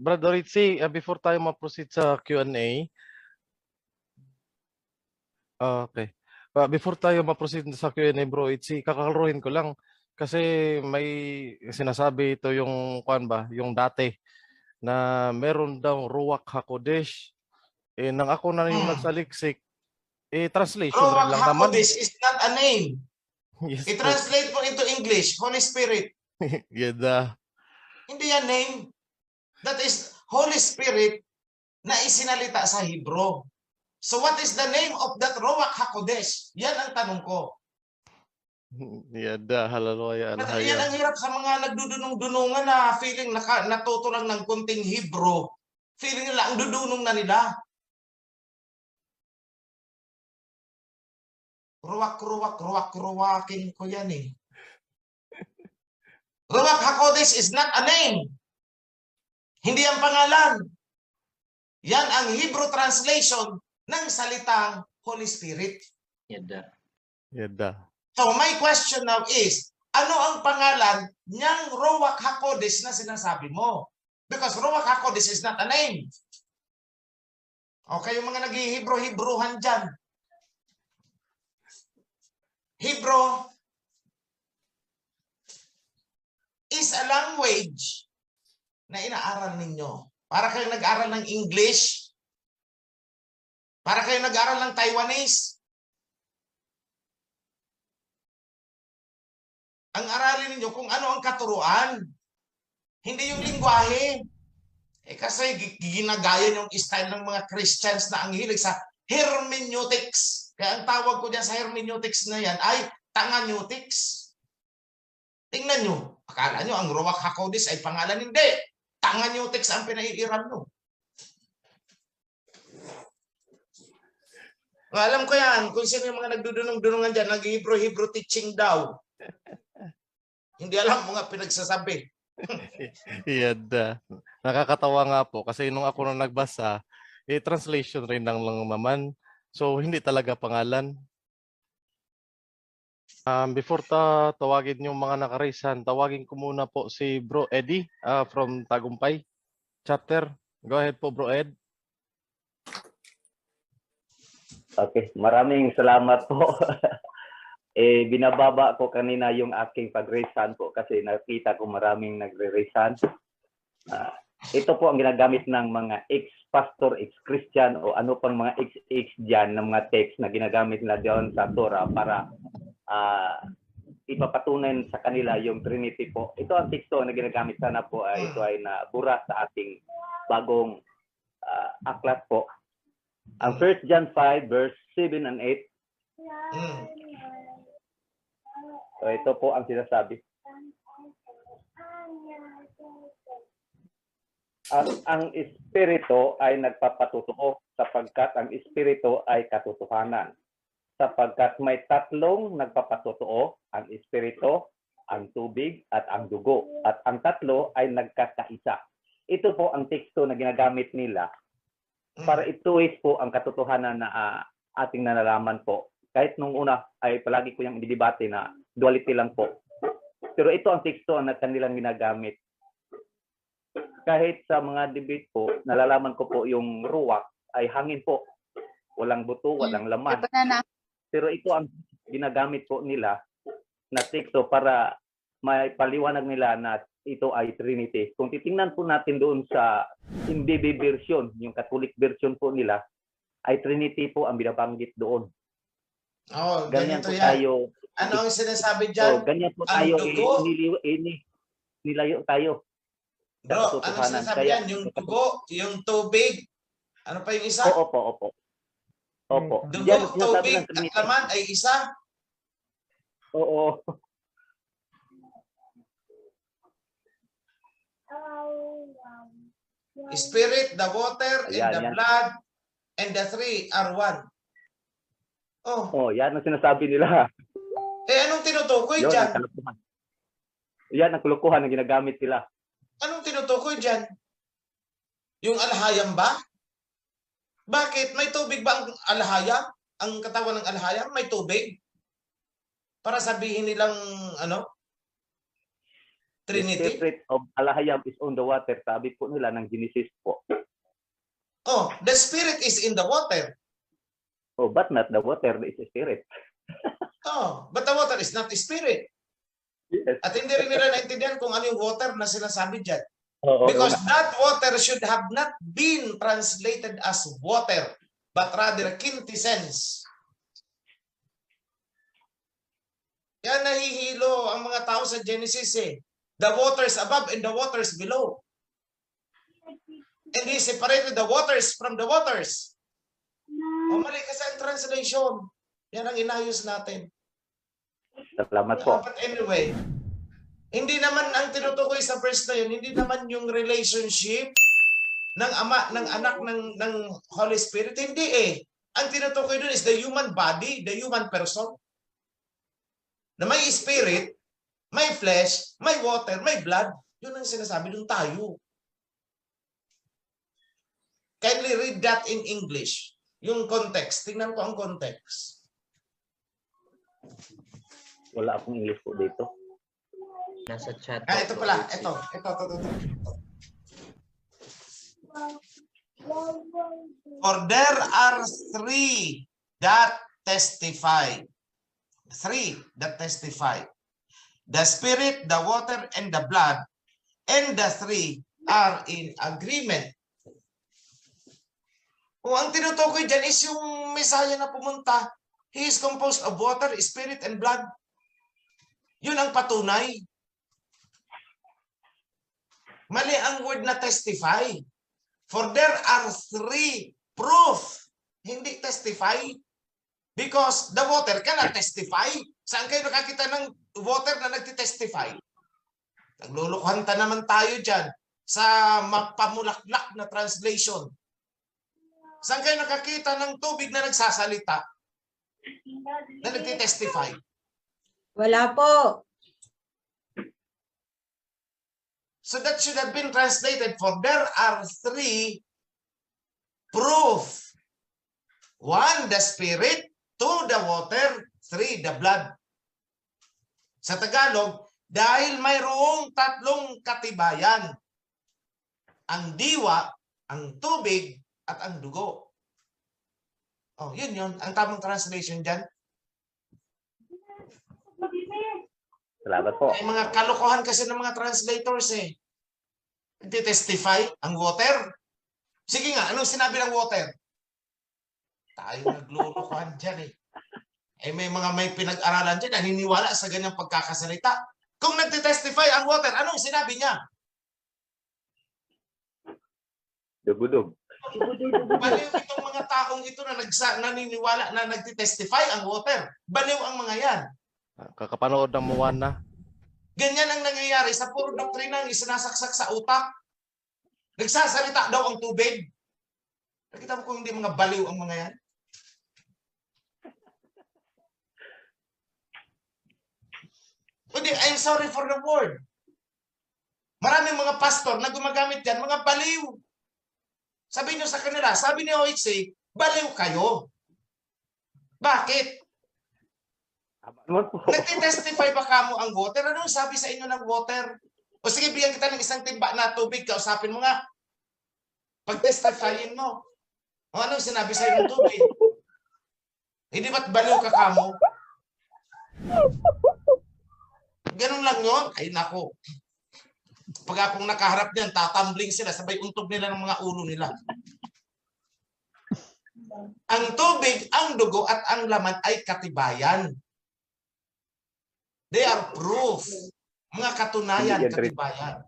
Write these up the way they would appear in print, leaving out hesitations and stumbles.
Brother Ritzy, before tayo ma-proceed sa Q&A, okay. Before tayo ma-proceed sa Q&A, Bro Ritzy, kakalaruhin ko lang kasi may sinasabi ito yung kuan ba, yung dati na meron daw Ruach HaKodesh. Nang ako na yung nagsaliksik, translation rin Ruach lang naman. HaKodesh is not a name. Yes po. I-translate mo into English, Holy Spirit. Yada. Hindi yan name. That is Holy Spirit na isinalita sa Hebrew. So what is the name of that Ruach HaKodesh? Yan ang tanong ko. Yada, hallelujah, Yan alhaya. ang hirap sa mga nagdudunong-dunungan na feeling natuto lang ng kunting Hebrew. Feeling nila ang dudunong na nila. Ruwakin ko yan eh. Ruach HaKodesh is not a name. Hindi ang pangalan. Yan ang Hebrew translation ng salitang Holy Spirit. Yada. So my question now is, ano ang pangalan niyang Ruach HaKodesh na sinasabi mo? Because Ruach HaKodesh is not a name. Okay, yung mga nag-Hebrew-Hebrewan dyan. Hebrew is a language na inaaral ninyo. Para kayo nag-aral ng English, para kayo nag-aral ng Taiwanese. Ang aralin ninyo kung ano ang katuruan. Hindi yung lingwahe. Kasi ginagaya yung style ng mga Christians na ang hilig sa hermeneutics. Kaya ang tawag ko dyan sa hermeneutics na yan ay tanganeutics. Tingnan nyo. Akala nyo ang Ruach HaKodesh ay pangalan. Hindi. Tanganeutics ang pinaiiral nyo. Alam ko yan. Kung sino yung mga nagdudunong-dunungan dyan, nag-Hebrew teaching daw. Hindi alam mo nga pinagsasabi. Yada. Nakakatawa nga po kasi nung ako na nagbasa, translation rin lang naman. So, hindi talaga pangalan. Before tawagin yung mga nakarisan, tawagin ko muna po si Bro Eddie from Tagumpay chapter. Go ahead po, Bro Ed. Okay, maraming salamat po. Binababa ko kanina yung aking pag-raisan po kasi nakita ko maraming nagre-raisan. Ito po ang ginagamit ng mga ex-pastor, ex-Christian o ano pang mga ex dyan ng mga text na ginagamit nila doon sa Torah para ipapatunay sa kanila yung Trinity po. Ito ang teksto na ginagamit sana po. Ito ay nabura sa ating bagong aklat po. Ang 1 John 5 verse 7 and 8. So ito po ang sinasabi. Ang Espiritu ay nagpapatutuo sapagkat ang Espiritu ay katotohanan. Sapagkat may tatlong nagpapatutuo, ang Espiritu, ang tubig, at ang dugo. At ang tatlo ay nagkakaisa. Ito po ang teksto na ginagamit nila para ituwis po ang katotohanan na ating nalalaman po. Kahit nung una ay palagi ko yung didebate na duality lang po. Pero ito ang teksto na kanilang ginagamit. Kahit sa mga debate po, nalalaman ko po yung ruwak ay hangin po. Walang buto, walang laman. Pero ito ang ginagamit po nila na teksto para may paliwanag nila na ito ay Trinity. Kung titingnan po natin doon sa MBB version, yung Catholic version po nila, ay Trinity po ang binabanggit doon. Oh, ganyan po yan. tayo. Ano ang sinasabi dyan? Ganyan po tayo. Nilayo tayo. Bro, ano sinasabi yan? Yung dugo, yung tubig. Ano pa yung isa? Opo. Dugo, tubig, at laman ay isa? Oo. Spirit, the water, and the blood, and the three are one. Yan ang sinasabi nila. Anong tinutukoy dyan? Yan ang kulukuhan na ginagamit nila. Anong tinutukoy dyan? Yung alhayam ba? Bakit? May tubig ba ang alhayam? Ang katawan ng alhayam may tubig? Para sabihin nilang ano? The Trinity? spirit of Alahayam is on the water. Sabi po nila ng Genesis po. Oh, the Spirit is in the water. Oh, but not the water, it's a spirit. Oh, but the water is not the Spirit. Yes. At hindi rin nila naintindihan kung ano yung water na sinasabi dyan. Oo, Because oo. that water should have not been translated as water, but rather quintessence. Kaya nahihilo ang mga tao sa Genesis eh. The waters above and the waters below. And he separated the waters from the waters. O mali kasi ang translation. Yan ang inayos natin. Salamat po. But anyway, hindi naman ang tinutukoy sa verse na yun, hindi naman yung relationship ng ama, ng anak, ng Holy Spirit. Hindi eh. Ang tinutukoy dun is the human body, the human person. Na may spirit, may flesh, may water, may blood. Yun ang sinasabi dun tayo. Kindly read that in English. Yung context. Tingnan ko ang context. Wala akong English po dito. Nasa chat. Ah, ito pala. Ito. For there are three that testify. Three that testify. The Spirit, the water, and the blood. And the three are in agreement. O ang tinutukoy dyan is yung Messiah na pumunta. He is composed of water, spirit, and blood. Yun ang patunay. Mali ang word na testify. For there are three proof. Hindi testify. Because the water cannot testify. Saan kayo nakakita ng water na nagtitestify? Naglulukuhan ta naman tayo dyan sa mapamulaklak na translation. Saan kayo nakakita ng tubig na nagsasalita? Na nagtitestify? Wala po. So that should have been translated for there are three proof. One, the spirit. Two, the water. Three, the blood. Sa Tagalog, dahil mayroong tatlong katibayan. Ang diwa, ang tubig, at ang dugo. Oh, yun. Ang tamang translation dyan. Salamat po. Ay mga kalokohan kasi ng mga translators eh. Nagtitestify ang water. Sige nga, anong sinabi ng water? Tayo naglulukuhan dyan eh. Eh may mga may pinag-aralan dyan, naniniwala sa ganyang pagkakasalita. Kung nagtitestify ang water, anong sinabi niya? Dugudog. Baliw itong mga taong ito na naniniwala na nagtitestify ang water. Baliw ang mga yan. Kakapanood ng Moana. Ganyan ang nangyayari sa puro doktrina ang isinasaksak sa utak. Nagsasalita daw ang tubig. Nakita mo kung hindi mga baliw ang mga yan? Hindi, I'm sorry for the word. Maraming mga pastor na gumagamit yan, mga baliw. Sabi nyo sa kanila, sabi ni OHC, baliw kayo. Bakit? Naman po. Nagtitestify ba kamo ang water? Anong sabi sa inyo ng water? O sige, bigyan kita ng isang timba na tubig, kausapin mo nga. Pag-testifyin mo. O anong sinabi sa inyo ng tubig? Hindi ba't baliw ka kamo? Ganun lang yun. Ay nako. Pag akong nakaharap niyan, tatambling sila, sabay untog nila ng mga ulo nila. Ang tubig, ang dugo, at ang laman ay katibayan. They are proof. Mga katunayan, katibayan.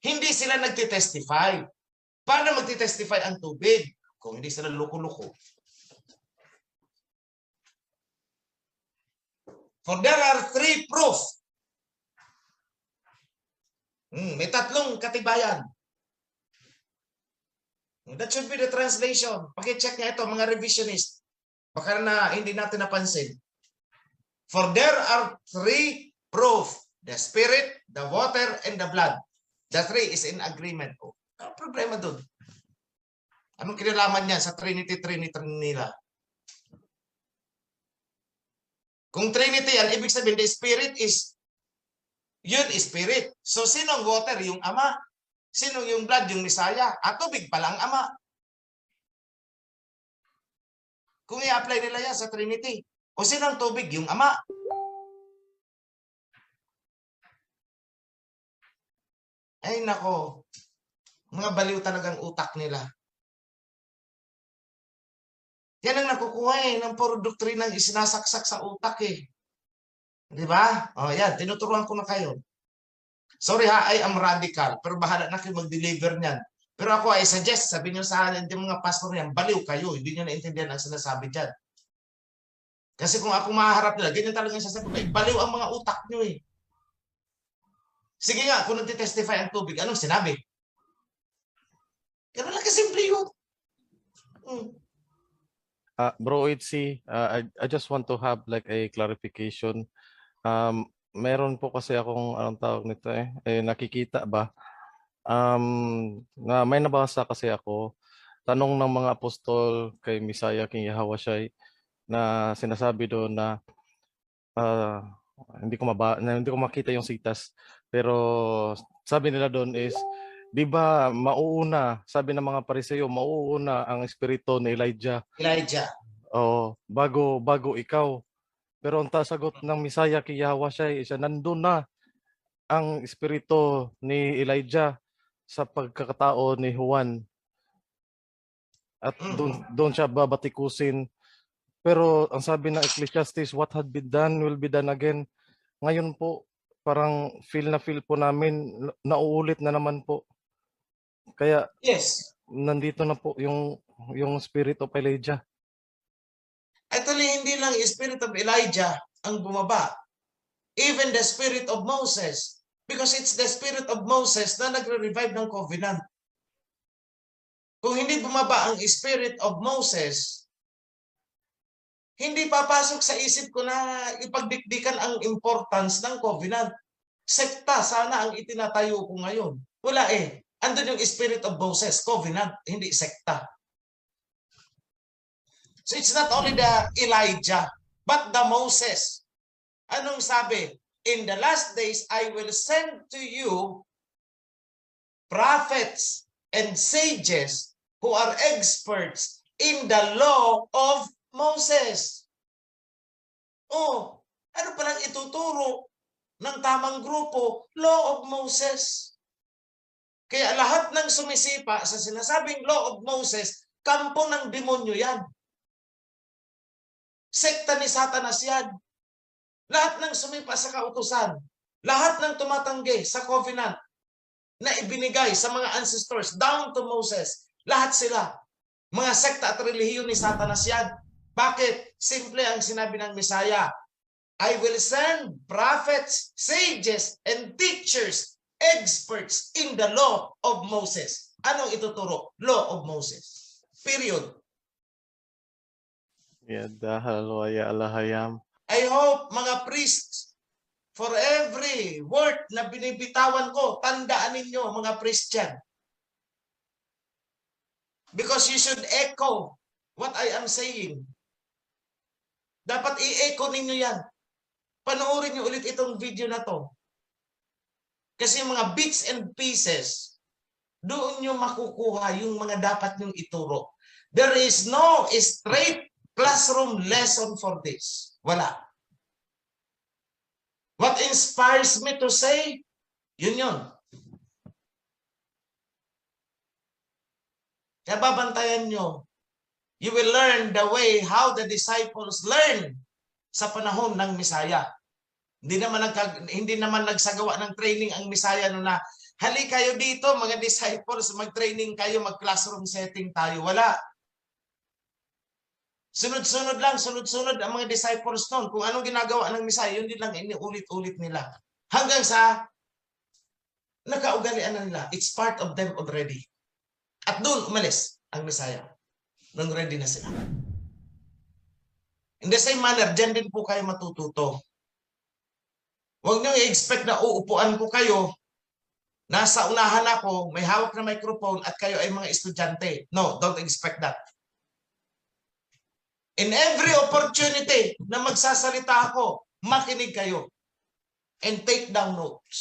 Hindi sila nagtitestify. Paano magtitestify ang tubig? Kung hindi sila luko-luko. For there are three proofs. May tatlong katibayan. That should be the translation. Paki-check niya ito, mga revisionist. Baka na hindi natin napansin. For there are three proof. The spirit, the water, and the blood. The three is in agreement. Oh, ano problema doon? Anong kinalaman niya sa Trinity nila? Kung Trinity yan, ibig sabihin, the spirit is Yun, spirit. So, sinong water? Yung Ama. Sinong yung blood? Yung Misaya. At tubig palang Ama. Kung i-apply nila yan sa Trinity. O sinong tubig? Yung Ama. Ay, nako. Mga baliw talagang utak nila. Yan ang nakukuha ng puro doktrinang isinasaksak sa utak eh. Di ba? O yan, tinuturuan ko na kayo. Sorry ha, I am radical. Pero bahala na kayo mag-deliver niyan. Pero ako ay suggest, sabi niyo sa akin, yung mga pastor niyan, baliw kayo. Hindi niyo naintindihan ang sinasabi dyan. Kasi kung ako maharap nila, ganyan talaga yung sasabi. Ay, baliw ang mga utak niyo eh. Sige nga, kung nagtitestify ang tubig, anong sinabi? Ganun lang kasimple yun. Bro Itzy, I just want to have like a clarification. Meron po kasi akong anong tawag nito nakikita ba? Na may nabasa kasi ako, tanong ng mga apostol kay Misaya King Yahawashai na sinasabi doon na hindi ko makita yung sitas, pero sabi nila doon is, di ba mauuna, sabi ng mga Pariseo, mauuna ang espiritu ni Elijah. Bago ikaw. Pero ang sagot ng Misaya kay Yahawashai, nandun na ang espiritu ni Elijah sa pagkakatao ni Juan. At doon siya babatikusin. Pero ang sabi ng Ecclesiastes, what had been done will be done again. Ngayon po, parang feel po namin, nauulit na naman po. Kaya yes, nandito na po yung spirit of Elijah. Actually, hindi lang spirit of Elijah ang bumaba. Even the spirit of Moses. Because it's the spirit of Moses na nagre-revive ng covenant. Kung hindi bumaba ang spirit of Moses, hindi papasok sa isip ko na ipagdikdikan ang importance ng covenant. Sekta sana ang itinatayo ko ngayon. Wala eh. Andun yung spirit of Moses, covenant, hindi sekta. So it's not only the Elijah, but the Moses. Anong sabi? In the last days, I will send to you prophets and sages who are experts in the law of Moses. Oh, ano palang ituturo ng tamang grupo? Law of Moses. Kaya lahat ng sumisipa sa sinasabing law of Moses, kampo ng demonyo yan. Sekta ni Satanas yan. Lahat ng sumipa sa kautusan, lahat ng tumatanggi sa covenant na ibinigay sa mga ancestors down to Moses, lahat sila, mga sekta at relihiyon ni Satanas yan. Bakit? Simple ang sinabi ng Misaya, I will send prophets, sages, and teachers, experts in the law of Moses. Anong ituturo? Law of Moses. Period. I hope mga priests, for every word na binibitawan ko, tandaan ninyo mga priest yan. Because you should echo what I am saying. Dapat i-echo ninyo yan. Panoorin nyo ulit itong video na to. Kasi yung mga bits and pieces, doon nyo makukuha yung mga dapat nyong ituro. There is no straight classroom lesson for this. Wala. What inspires me to say, yun. Kaya babantayan nyo. You will learn the way how the disciples learn sa panahon ng Misaya. Hindi naman nagsagawa ng training ang Misaya no na, hali kayo dito mga disciples, mag-training kayo, mag-classroom setting tayo. Wala. Sunod-sunod ang mga disciples noon. Kung anong ginagawa ng Misaya, yun din lang iniulit-ulit nila. Hanggang sa nakaugalian na nila. It's part of them already. At doon umalis ang Misaya. Nung ready na sila. In the same manner, dyan din po kayo matututo. Huwag nyo i-expect na uupuan ko kayo, nasa unahan ako, may hawak na microphone at kayo ay mga estudyante. No, don't expect that. In every opportunity na magsasalita ako, makinig kayo. and take down notes.